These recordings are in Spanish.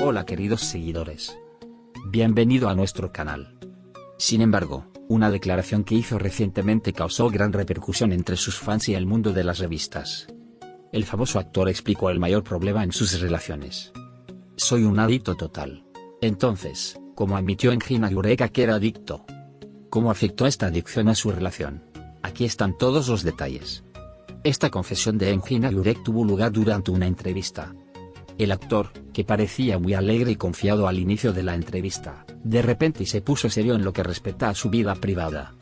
Hola queridos seguidores. Bienvenido a nuestro canal. Sin embargo, una declaración que hizo recientemente causó gran repercusión entre sus fans y el mundo de las revistas. El famoso actor explicó el mayor problema en sus relaciones. Soy un adicto total. Entonces, ¿cómo admitió Engin Yurek a que era adicto? ¿Cómo afectó esta adicción a su relación? Aquí están todos los detalles. Esta confesión de Engin Yurek tuvo lugar durante una entrevista. El actor, que parecía muy alegre y confiado al inicio de la entrevista, de repente se puso serio en lo que respecta a su vida privada.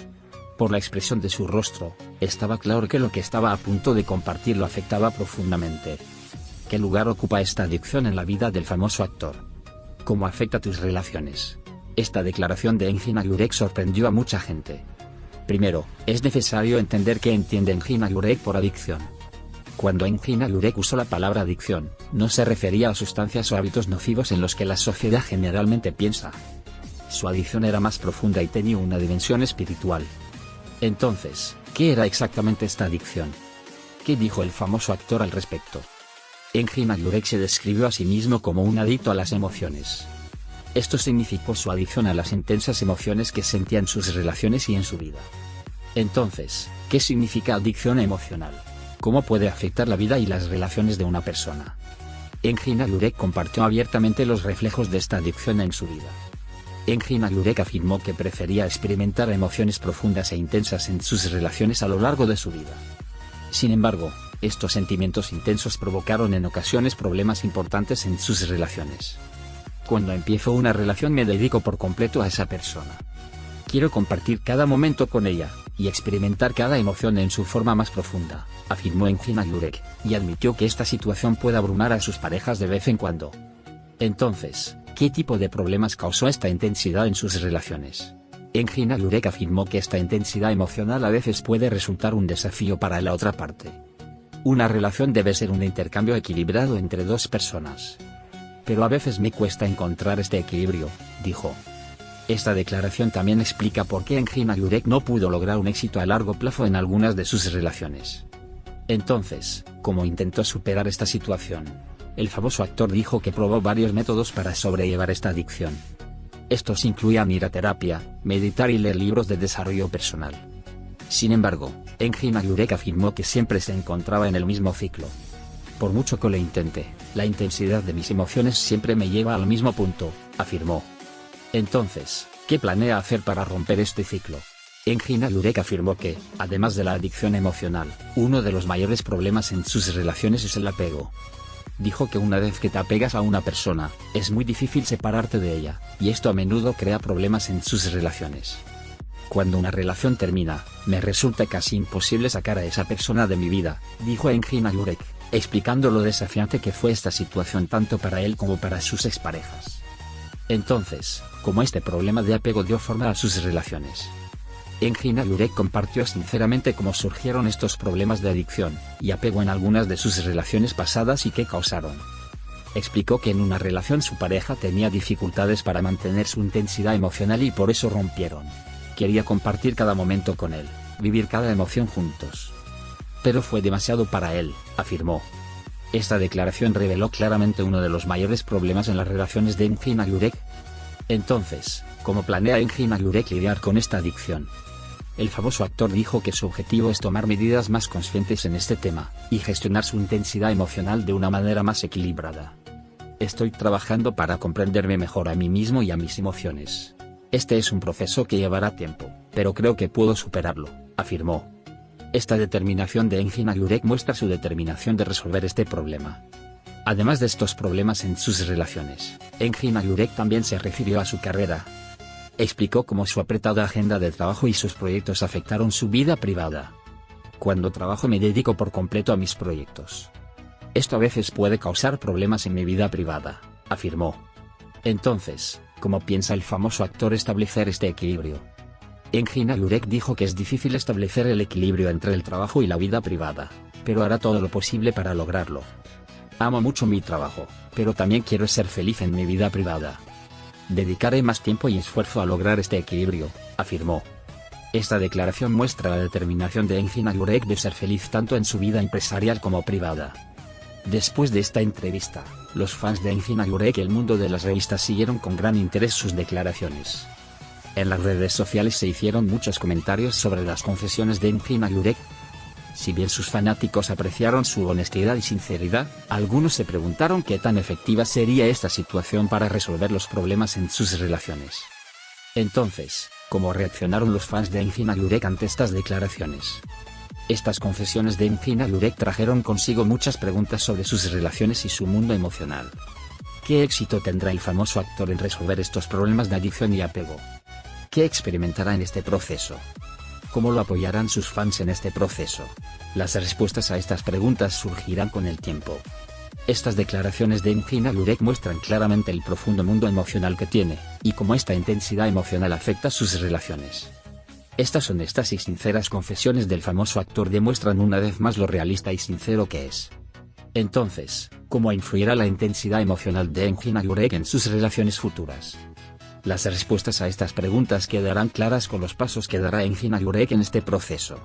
Por la expresión de su rostro, estaba claro que lo que estaba a punto de compartir lo afectaba profundamente. ¿Qué lugar ocupa esta adicción en la vida del famoso actor? ¿Cómo afecta tus relaciones? Esta declaración de Engin Yurek sorprendió a mucha gente. Primero, es necesario entender qué entiende Engin Yurek por adicción. Cuando Engin Yurek usó la palabra adicción, no se refería a sustancias o hábitos nocivos en los que la sociedad generalmente piensa. Su adicción era más profunda y tenía una dimensión espiritual. Entonces, ¿qué era exactamente esta adicción? ¿Qué dijo el famoso actor al respecto? Engin Yurek se describió a sí mismo como un adicto a las emociones. Esto significó su adicción a las intensas emociones que sentía en sus relaciones y en su vida. Entonces, ¿qué significa adicción emocional? ¿Cómo puede afectar la vida y las relaciones de una persona? Engin Yurek compartió abiertamente los reflejos de esta adicción en su vida. Engin Yurek afirmó que prefería experimentar emociones profundas e intensas en sus relaciones a lo largo de su vida. Sin embargo, estos sentimientos intensos provocaron en ocasiones problemas importantes en sus relaciones. Cuando empiezo una relación me dedico por completo a esa persona. Quiero compartir cada momento con ella, y experimentar cada emoción en su forma más profunda, afirmó Engin Yurek, y admitió que esta situación puede abrumar a sus parejas de vez en cuando. Entonces, ¿qué tipo de problemas causó esta intensidad en sus relaciones? Engin Yurek afirmó que esta intensidad emocional a veces puede resultar un desafío para la otra parte. Una relación debe ser un intercambio equilibrado entre dos personas. Pero a veces me cuesta encontrar este equilibrio, dijo. Esta declaración también explica por qué Engin Yurek no pudo lograr un éxito a largo plazo en algunas de sus relaciones. Entonces, ¿cómo intentó superar esta situación? El famoso actor dijo que probó varios métodos para sobrellevar esta adicción. Estos incluían ir a terapia, meditar y leer libros de desarrollo personal. Sin embargo, Engin Yurek afirmó que siempre se encontraba en el mismo ciclo. Por mucho que lo intente, la intensidad de mis emociones siempre me lleva al mismo punto, afirmó. Entonces, ¿qué planea hacer para romper este ciclo? Engin Yurek afirmó que, además de la adicción emocional, uno de los mayores problemas en sus relaciones es el apego. Dijo que una vez que te apegas a una persona, es muy difícil separarte de ella, y esto a menudo crea problemas en sus relaciones. Cuando una relación termina, me resulta casi imposible sacar a esa persona de mi vida, dijo Engin Yurek, explicando lo desafiante que fue esta situación tanto para él como para sus exparejas. Entonces, ¿cómo este problema de apego dio forma a sus relaciones? Engin Yurek compartió sinceramente cómo surgieron estos problemas de adicción y apego en algunas de sus relaciones pasadas y qué causaron. Explicó que en una relación su pareja tenía dificultades para mantener su intensidad emocional y por eso rompieron. Quería compartir cada momento con él, vivir cada emoción juntos. Pero fue demasiado para él, afirmó. Esta declaración reveló claramente uno de los mayores problemas en las relaciones de Engin Yurek. Entonces, ¿cómo planea Engin Yurek lidiar con esta adicción? El famoso actor dijo que su objetivo es tomar medidas más conscientes en este tema, y gestionar su intensidad emocional de una manera más equilibrada. Estoy trabajando para comprenderme mejor a mí mismo y a mis emociones. Este es un proceso que llevará tiempo, pero creo que puedo superarlo, afirmó. Esta determinación de Engin Yurek muestra su determinación de resolver este problema. Además de estos problemas en sus relaciones, Engin Yurek también se refirió a su carrera. Explicó cómo su apretada agenda de trabajo y sus proyectos afectaron su vida privada. Cuando trabajo me dedico por completo a mis proyectos. Esto a veces puede causar problemas en mi vida privada, afirmó. Entonces, ¿cómo piensa el famoso actor establecer este equilibrio? Engin Yurek dijo que es difícil establecer el equilibrio entre el trabajo y la vida privada, pero hará todo lo posible para lograrlo. Amo mucho mi trabajo, pero también quiero ser feliz en mi vida privada. Dedicaré más tiempo y esfuerzo a lograr este equilibrio, afirmó. Esta declaración muestra la determinación de Engin Yurek de ser feliz tanto en su vida empresarial como privada. Después de esta entrevista, Los fans de Engin Agurek y el mundo de las revistas siguieron con gran interés sus declaraciones. En las redes sociales se hicieron muchos comentarios sobre las confesiones de Engin Agurek. Si bien sus fanáticos apreciaron su honestidad y sinceridad, algunos se preguntaron qué tan efectiva sería esta situación para resolver los problemas en sus relaciones. Entonces, ¿cómo reaccionaron los fans de Engin Agurek ante estas declaraciones? Estas confesiones de Engin Agurek trajeron consigo muchas preguntas sobre sus relaciones y su mundo emocional. ¿Qué éxito tendrá el famoso actor en resolver estos problemas de adicción y apego? ¿Qué experimentará en este proceso? ¿Cómo lo apoyarán sus fans en este proceso? Las respuestas a estas preguntas surgirán con el tiempo. Estas declaraciones de Engin Agurek muestran claramente el profundo mundo emocional que tiene, y cómo esta intensidad emocional afecta sus relaciones. Estas honestas y sinceras confesiones del famoso actor demuestran una vez más lo realista y sincero que es. Entonces, ¿cómo influirá la intensidad emocional de Engin Agurek en sus relaciones futuras? Las respuestas a estas preguntas quedarán claras con los pasos que dará Engin Agurek en este proceso.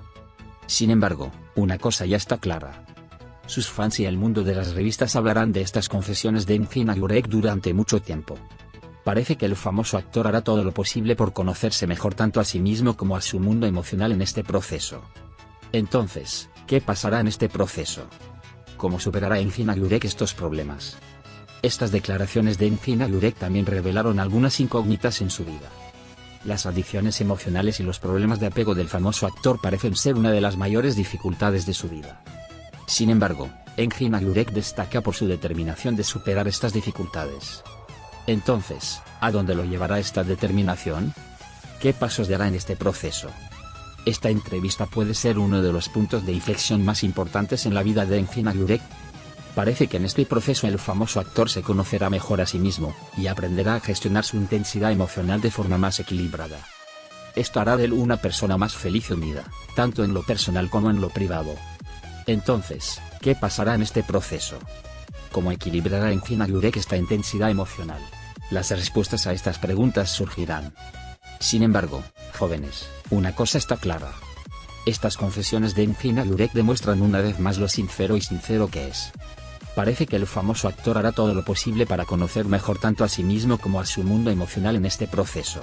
Sin embargo, una cosa ya está clara. Sus fans y el mundo de las revistas hablarán de estas confesiones de Engin Agurek durante mucho tiempo. Parece que el famoso actor hará todo lo posible por conocerse mejor tanto a sí mismo como a su mundo emocional en este proceso. Entonces, ¿qué pasará en este proceso? ¿Cómo superará Engin Agurek estos problemas? Estas declaraciones de Engin Agurek también revelaron algunas incógnitas en su vida. Las adicciones emocionales y los problemas de apego del famoso actor parecen ser una de las mayores dificultades de su vida. Sin embargo, Engin Agurek destaca por su determinación de superar estas dificultades. Entonces, ¿a dónde lo llevará esta determinación? ¿Qué pasos dará en este proceso? Esta entrevista puede ser uno de los puntos de inflexión más importantes en la vida de Engin Agurek. Parece que en este proceso el famoso actor se conocerá mejor a sí mismo, y aprenderá a gestionar su intensidad emocional de forma más equilibrada. Esto hará de él una persona más feliz y unida, tanto en lo personal como en lo privado. Entonces, ¿qué pasará en este proceso? ¿Cómo equilibrará Engin Agurek esta intensidad emocional? Las respuestas a estas preguntas surgirán. Sin embargo, jóvenes, una cosa está clara. Estas confesiones de Engin Agurek demuestran una vez más lo sincero que es. Parece que el famoso actor hará todo lo posible para conocer mejor tanto a sí mismo como a su mundo emocional en este proceso.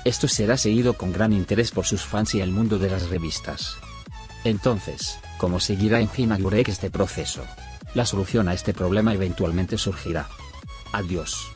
Esto será seguido con gran interés por sus fans y el mundo de las revistas. Entonces, ¿cómo seguirá Engin Agurek este proceso? La solución a este problema eventualmente surgirá. Adiós.